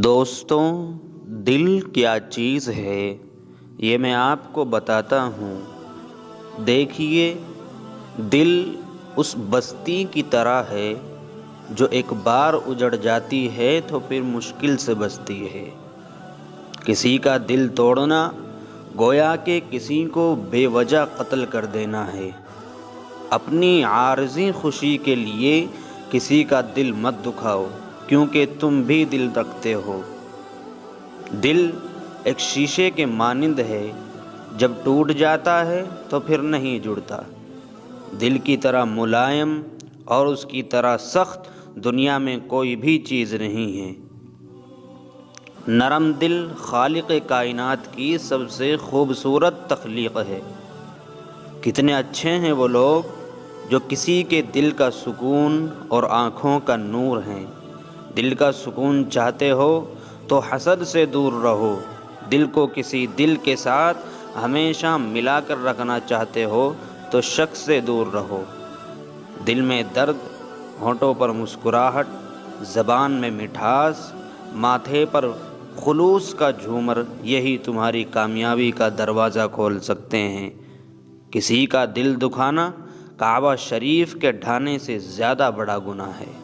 دوستوں، دل کیا چیز ہے یہ میں آپ کو بتاتا ہوں۔ دیکھیے، دل اس بستی کی طرح ہے جو ایک بار اجڑ جاتی ہے تو پھر مشکل سے بستی ہے۔ کسی کا دل توڑنا گویا کہ کسی کو بے وجہ قتل کر دینا ہے۔ اپنی عارضی خوشی کے لیے کسی کا دل مت دکھاؤ، کیونکہ تم بھی دل رکھتے ہو۔ دل ایک شیشے کے مانند ہے، جب ٹوٹ جاتا ہے تو پھر نہیں جڑتا۔ دل کی طرح ملائم اور اس کی طرح سخت دنیا میں کوئی بھی چیز نہیں ہے۔ نرم دل خالق کائنات کی سب سے خوبصورت تخلیق ہے۔ کتنے اچھے ہیں وہ لوگ جو کسی کے دل کا سکون اور آنکھوں کا نور ہیں۔ دل کا سکون چاہتے ہو تو حسد سے دور رہو۔ دل کو کسی دل کے ساتھ ہمیشہ ملا کر رکھنا چاہتے ہو تو شک سے دور رہو۔ دل میں درد، ہونٹوں پر مسکراہٹ، زبان میں مٹھاس، ماتھے پر خلوص کا جھومر، یہی تمہاری کامیابی کا دروازہ کھول سکتے ہیں۔ کسی کا دل دکھانا کعبہ شریف کے ڈھانے سے زیادہ بڑا گناہ ہے۔